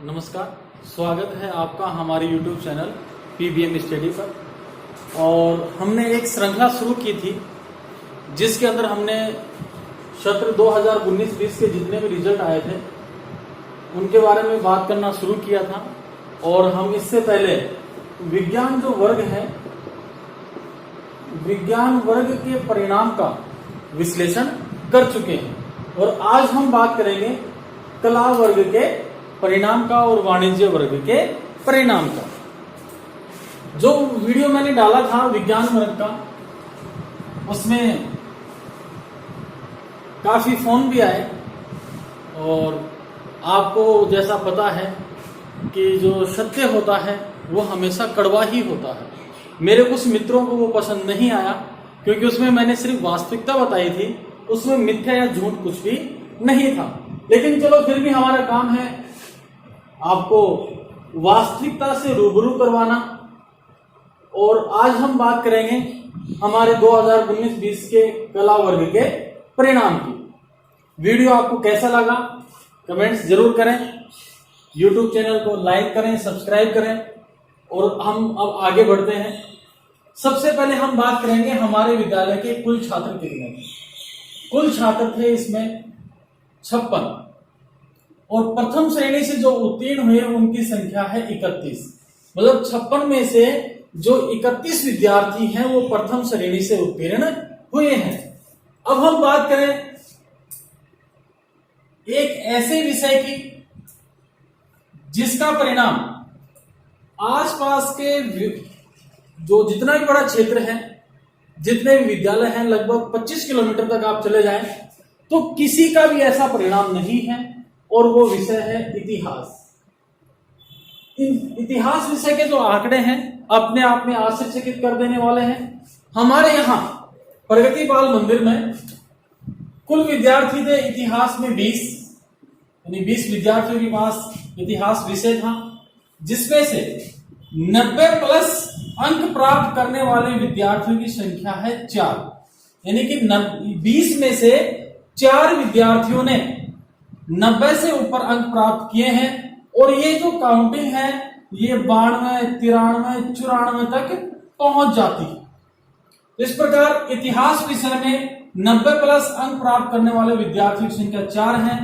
नमस्कार, स्वागत है आपका हमारे YouTube चैनल PBM स्टडी पर। और हमने एक श्रृंखला शुरू की थी जिसके अंदर हमने सत्र 2019-20 के जितने भी रिजल्ट आए थे उनके बारे में बात करना शुरू किया था। और हम इससे पहले विज्ञान जो वर्ग है, विज्ञान वर्ग के परिणाम का विश्लेषण कर चुके हैं। और आज हम बात करेंगे कला वर्ग के परिणाम का और वाणिज्य वर्ग के परिणाम का। जो वीडियो मैंने डाला था विज्ञान वर्ग का, उसमें काफी फोन भी आए। और आपको जैसा पता है कि जो सत्य होता है वो हमेशा कड़वा ही होता है। मेरे कुछ मित्रों को वो पसंद नहीं आया क्योंकि उसमें मैंने सिर्फ वास्तविकता बताई थी, उसमें मिथ्या या झूठ कुछ भी नहीं था। लेकिन चलो, फिर भी हमारा काम है आपको वास्तविकता से रूबरू करवाना। और आज हम बात करेंगे हमारे 2019-20 के कला वर्ग के परिणाम की। वीडियो आपको कैसा लगा कमेंट्स जरूर करें, YouTube चैनल को लाइक करें, सब्सक्राइब करें। और हम अब आगे बढ़ते हैं। सबसे पहले हम बात करेंगे हमारे विद्यालय के कुल छात्र कितने थे। कुल छात्र थे इसमें 56। और प्रथम श्रेणी से जो उत्तीर्ण हुए उनकी संख्या है 31। मतलब 56 में से जो 31 विद्यार्थी हैं वो प्रथम श्रेणी से उत्तीर्ण हुए हैं। अब हम बात करें एक ऐसे विषय की जिसका परिणाम आसपास के जो जितना भी बड़ा क्षेत्र है, जितने भी विद्यालय हैं, लगभग 25 किलोमीटर तक आप चले जाएं तो किसी का भी ऐसा परिणाम नहीं है। और वो विषय है इतिहास। इतिहास विषय के जो आंकड़े हैं अपने आप में आश्चर्यचकित कर देने वाले हैं। हमारे यहाँ प्रगति बाल मंदिर में कुल विद्यार्थी थे इतिहास में 20, यानी 20 विद्यार्थियों के पास इतिहास विषय था, जिसमें से 90+ अंक प्राप्त करने वाले विद्यार्थियों की संख्या है 4। यानी कि 20 में से 4 विद्यार्थियों ने 90 से ऊपर अंक प्राप्त किए हैं। और ये जो काउंटिंग है ये 92, 93, 94 तक पहुंच जाती है। इस प्रकार इतिहास विषय में 90+ अंक प्राप्त करने वाले विद्यार्थियों की संख्या 4 है।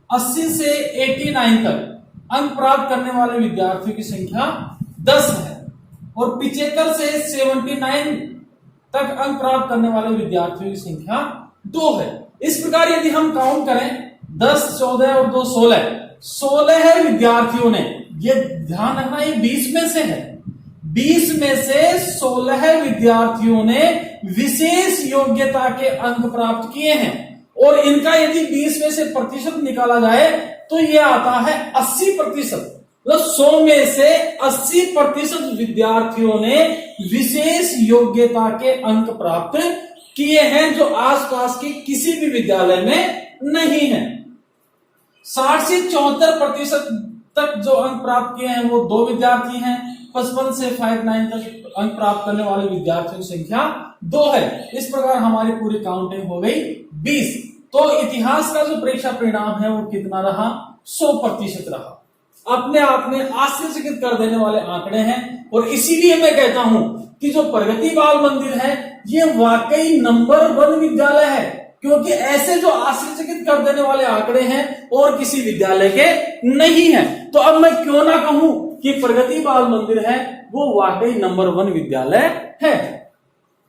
80 से 89 तक अंक प्राप्त करने वाले विद्यार्थियों की संख्या 10 है। और 75 से 79 तक अंक प्राप्त करने वाले विद्यार्थियों की संख्या 2 है। इस प्रकार यदि हम काउंट करें 10, 14 और 2 16 विद्यार्थियों ने, ये ध्यान रखना, ये 20 में से है, 20 में से 16 विद्यार्थियों ने विशेष योग्यता के अंक प्राप्त किए हैं। और इनका यदि 20 में से प्रतिशत निकाला जाए तो यह आता है 80%। मतलब 100 में से 80% विद्यार्थियों ने विशेष योग्यता के अंक प्राप्त किए हैं, जो आसपास के किसी भी विद्यालय में नहीं है। 60 से 74% तक जो अंक प्राप्त किए हैं वो 2 विद्यार्थी हैं। 55 से 59 तक अंक प्राप्त करने वाले विद्यार्थियों की संख्या 2 है। इस प्रकार हमारी पूरी काउंटिंग हो गई 20। तो इतिहास का जो परीक्षा परिणाम है वो कितना रहा? 100% रहा। अपने आप में आश्चर्यचकित कर देने वाले आंकड़े हैं। और इसीलिए मैं कहता हूं कि जो प्रगति बाल मंदिर है ये वाकई नंबर 1 विद्यालय है, क्योंकि ऐसे जो आश्चर्यचकित कर देने वाले आंकड़े हैं और किसी विद्यालय के नहीं है। तो अब मैं क्यों ना कहूं कि प्रगति बाल मंदिर है वो वाकई नंबर 1 विद्यालय है।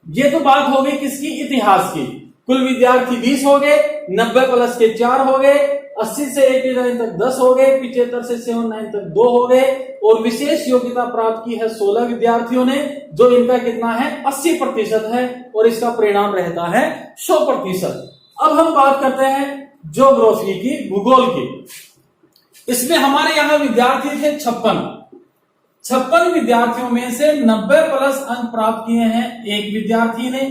ये तो बात हो गई किसकी? इतिहास की। कुल विद्यार्थी 20 हो गए, 90+ के 4 हो गए, 80 से 89 तक 10 हो गए, 75 से 79 तक 2 हो गए। और विशेष योग्यता प्राप्त की है 16 विद्यार्थियों ने, जो इनका कितना है? 80% है। और इसका परिणाम रहता है 100%। अब हम बात करते हैं ज्योग्राफी की, भूगोल की। इसमें हमारे यहां विद्यार्थी थे 56 विद्यार्थियों में से 90+ अंक प्राप्त किए हैं 1 विद्यार्थी ने।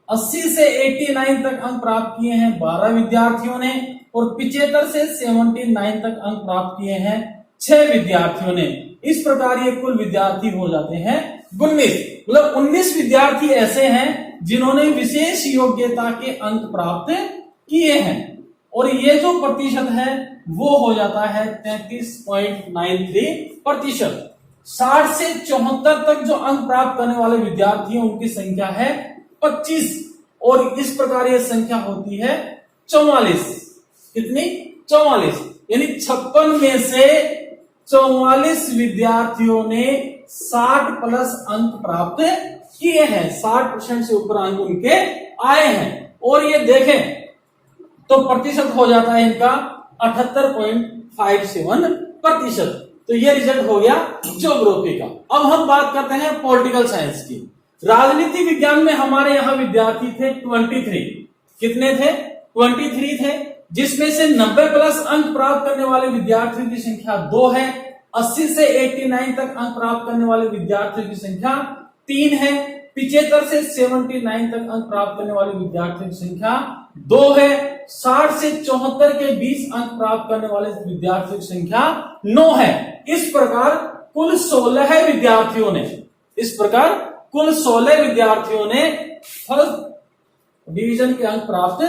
80 से 89 तक अंक प्राप्त किए हैं 12 विद्यार्थियों ने। और 75 से 79 तक अंक प्राप्त किए हैं 6 विद्यार्थियों ने। इस प्रकार ये कुल विद्यार्थी हो जाते हैं 19। मतलब 19 विद्यार्थी ऐसे हैं जिन्होंने विशेष योग्यता के अंक प्राप्त किए हैं। और ये जो प्रतिशत है वो हो जाता है 33.93%। 60 से 74 तक जो अंक प्राप्त करने वाले विद्यार्थी हैं उनकी संख्या है 25 और इस प्रकार यह संख्या होती है 44। कितनी? 44। यानी 56 में से 44 विद्यार्थियों ने 60 प्लस अंक प्राप्त किए हैं, 60% से ऊपर अंक उनके आए हैं। और ये देखें तो प्रतिशत हो जाता है इनका 78.57%। तो ये रिजल्ट हो गया ज्योग्राफी का। अब हम बात करते हैं पॉलिटिकल साइंस की। राजनीति विज्ञान में हमारे यहां विद्यार्थी थे 23। कितने थे? 23 थे, जिसमें से 90 प्लस अंक प्राप्त करने वाले विद्यार्थियों की संख्या 2 है। 80 से 89 तक अंक प्राप्त करने वाले विद्यार्थियों की संख्या 3 है। 75 से 79 तक अंक प्राप्त करने वाले विद्यार्थियों की संख्या 2 है। 60 से 74 के 20 अंक प्राप्त करने वाले विद्यार्थियों की संख्या 9 है। इस प्रकार कुल 16 विद्यार्थियों ने फर्स्ट डिवीजन के अंक प्राप्त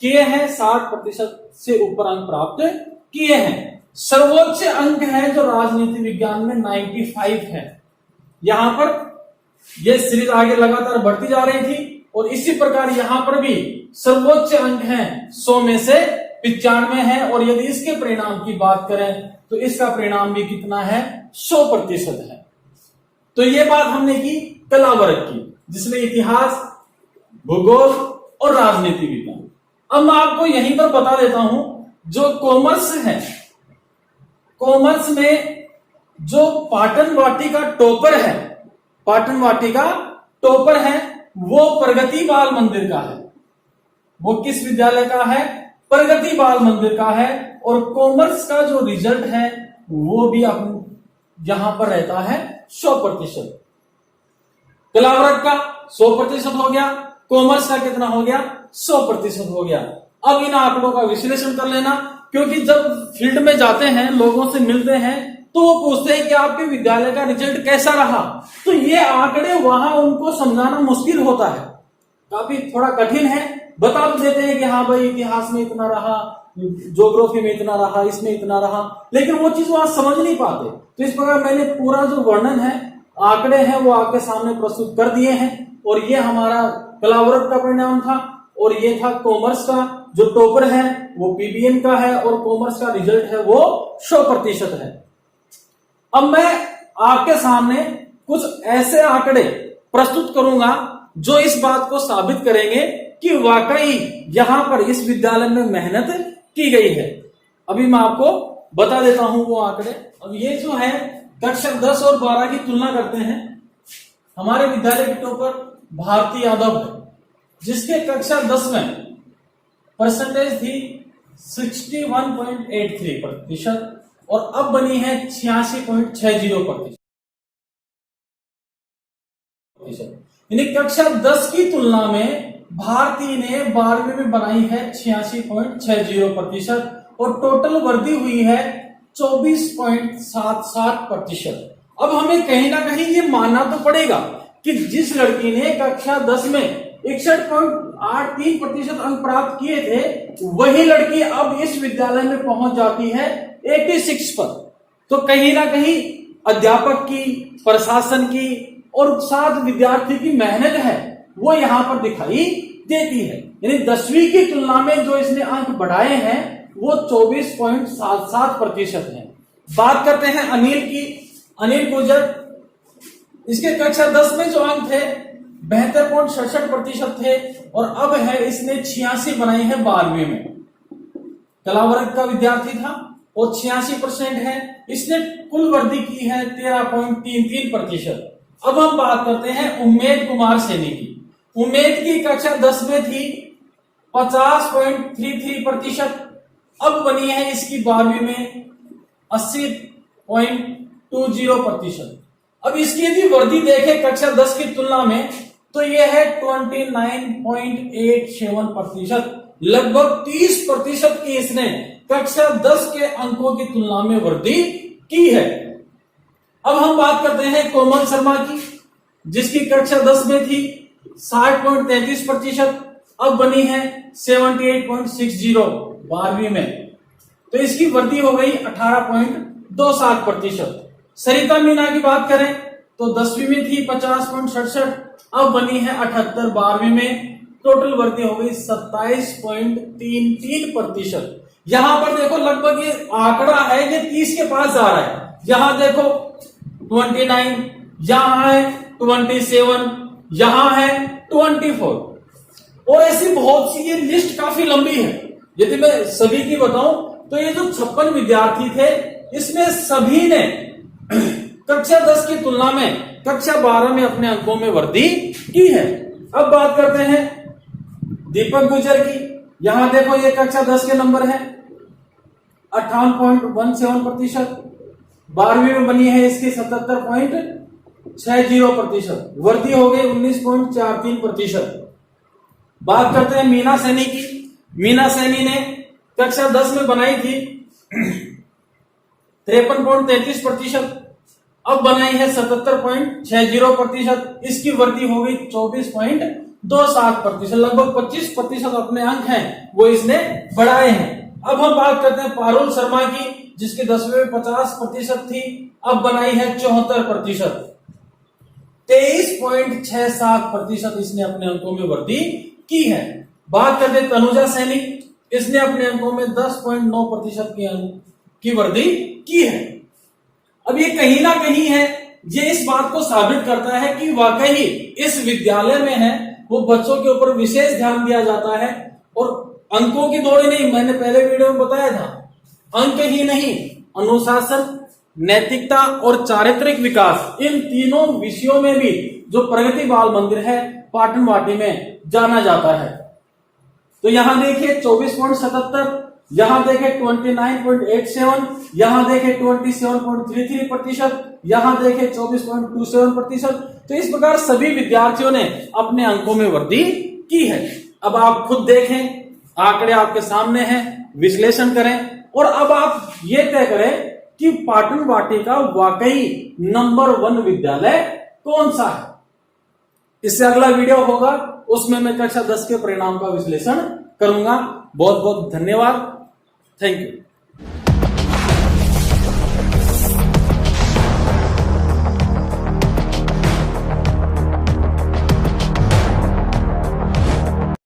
किए हैं, 60% से ऊपर अंक प्राप्त किए हैं। सर्वोच्च अंक है जो राजनीति विज्ञान में 95 है। यहां पर यह सीरीज आगे लगातार बढ़ती जा रही थी और इसी प्रकार यहां पर भी सर्वोच्च अंक है 100 में से 95 है। और यदि इसके परिणाम की बात करें तो इसका परिणाम भी कितना है? 100% है। तो ये बात हमने की कला वर्ग की, जिसमें इतिहास, भूगोल और राजनीति विज्ञान। अब मैं आपको यहीं पर बता देता हूं, जो कॉमर्स है, कॉमर्स में जो पाटन वाटिका टॉपर है वो प्रगति बाल मंदिर का है। वो किस विद्यालय का है? प्रगति बाल मंदिर का है। और कॉमर्स का जो रिजल्ट है वो भी यहां पर रहता है 100%। कला वर्ग का 100% हो गया, कॉमर्स का कितना हो गया? 100% हो गया। अब इन आंकड़ों का विश्लेषण कर लेना, क्योंकि जब फील्ड में जाते हैं, लोगों से मिलते हैं, तो वो पूछते हैं कि आपके विद्यालय का रिजल्ट कैसा रहा। तो ये आंकड़े वहां उनको समझाना मुश्किल होता है, काफी थोड़ा कठिन है। बता तो देते हैं कि हाँ भाई इतिहास में इतना रहा, ज्योग्राफी में इतना रहा, इसमें इतना रहा, लेकिन वो चीज वहां समझ नहीं पाते। तो इस प्रकार मैंने पूरा जो वर्णन है, आंकड़े हैं, वो आपके सामने प्रस्तुत कर दिए हैं। और ये हमारा कला वर्ग का परिणाम था और ये था कॉमर्स का। जो टॉपर है वो पीबीएन का है और कॉमर्स का रिजल्ट है वो 100% है। अब मैं आपके सामने कुछ ऐसे आंकड़े प्रस्तुत करूंगा जो इस बात को साबित करेंगे कि वाकई यहां पर इस विद्यालय में मेहनत की गई है। अभी मैं आपको बता देता हूं वो आंकड़े। अब ये जो है कक्षा 10 और 12 की तुलना करते हैं। हमारे विद्यालय के टॉपर भारती यादव है, जिसके कक्षा 10 में परसेंटेज थी 61.83% और अब बनी है 86.60%। यानी कक्षा 10 की तुलना में भारती ने 12वीं में बनाई है 86.60% और टोटल वृद्धि हुई है 24.77%। अब हमें कहीं ना कहीं ये मानना तो पड़ेगा कि जिस लड़की ने कक्षा 10 में 61.83% अंक प्राप्त किए थे, वही लड़की अब इस विद्यालय में पहुंच जाती है 86 पर। तो कहीं ना कहीं अध्यापक की, प्रशासन की और साथ विद्यार्थी की मेहनत है वो यहां पर दिखाई देती है। यानी 10वीं की तुलना में जो इसने अंक बढ़ाए हैं वो 24.77% है। बात करते हैं अनिल की। अनिल गुर्जर, इसके कक्षा 10 में जो अंक थे 72.67% थे और अब है इसने 86 बनाई है 12वीं में। कला वर्ग का विद्यार्थी था और 86% है। इसने कुल वृद्धि की है 13.33%। अब हम बात करते हैं उम्मेद कुमार सैनी की। उम्मेद की कक्षा 10 में थी 50.33%, अब बनी है इसकी 12वीं में 80.20%। अब इसकी यदि वृद्धि देखें कक्षा 10 की तुलना में तो यह है 29.87%। लगभग 30% की इसने कक्षा 10 के अंकों की तुलना में वृद्धि की है। अब हम बात करते हैं कोमल शर्मा की, जिसकी कक्षा 10 में थी 60.33%, अब बनी है 78.60 12वीं में। तो इसकी वृद्धि हो गई 18.27%। सरिता मीना की बात करें तो 10वीं में थी 50.67, अब बनी है 78। 12वीं में टोटल वृद्धि हो गई 27.33%। यहां पर देखो लगभग ये आंकड़ा है ये 30 के पास जा रहा है। यहां देखो 29, यहां है 27, यहां है 24, और ऐसी बहुत सी ये लिस्ट काफी लंबी है। यदि मैं सभी की बताऊं तो ये जो 56 विद्यार्थी थे इसमें सभी ने कक्षा 10 की तुलना में कक्षा 12 में अपने अंकों में वृद्धि की है। अब बात करते हैं दीपक गुजर की। यहां देखो ये कक्षा 10 के नंबर है 58.17%। 12वीं में बनी है इसकी 77.60%, वृद्धि हो गई 19.43%। बात करते हैं मीना सैनी की। मीना सैनी ने कक्षा 10 में बनाई थी 53.33%, अब बनाई है 77.60%। इसकी वृद्धि हो गई 24.27%, लगभग 25% अपने अंक हैं वो इसने बढ़ाए हैं। अब हम बात करते हैं पारुल शर्मा की, जिसकी 10वीं में 50% थी, अब बनाई है 74%। 23.67% इसने अपने अंकों में वृद्धि की है। बात करते हैं तनुजा सैनी, इसने अपने अंकों में 10.9% के अंक की वृद्धि की है। अब ये कहीं ना कहीं है, ये इस बात को साबित करता है कि वाकई इस विद्यालय में है वो बच्चों के ऊपर विशेष ध्यान दिया जाता है, और अंकों की दौड़ नहीं, मैंने पहले वीडियो में बताया था, अंक ही नहीं, अनुशासन, नैतिकता और चारित्रिक विकास, इन तीनों विषयों में भी जो प्रगति बाल मंदिर है पाटन वाटी में जाना जाता है। तो यहां देखिए 24.77, यहां देखें 29.87, यहां देखें 27.33%, यहां देखें 24.27%। तो इस प्रकार सभी विद्यार्थियों ने अपने अंकों में वृद्धि की है। अब आप खुद देखें, आंकड़े आपके सामने हैं, विश्लेषण करें, और अब आप ये तय करें कि पाटन वाटी का वाकई नंबर 1 विद्यालय कौन सा है। इससे अगला वीडियो होगा, उसमें मैं कक्षा 10 के परिणाम का विश्लेषण करूंगा। बहुत बहुत धन्यवाद। Thank you.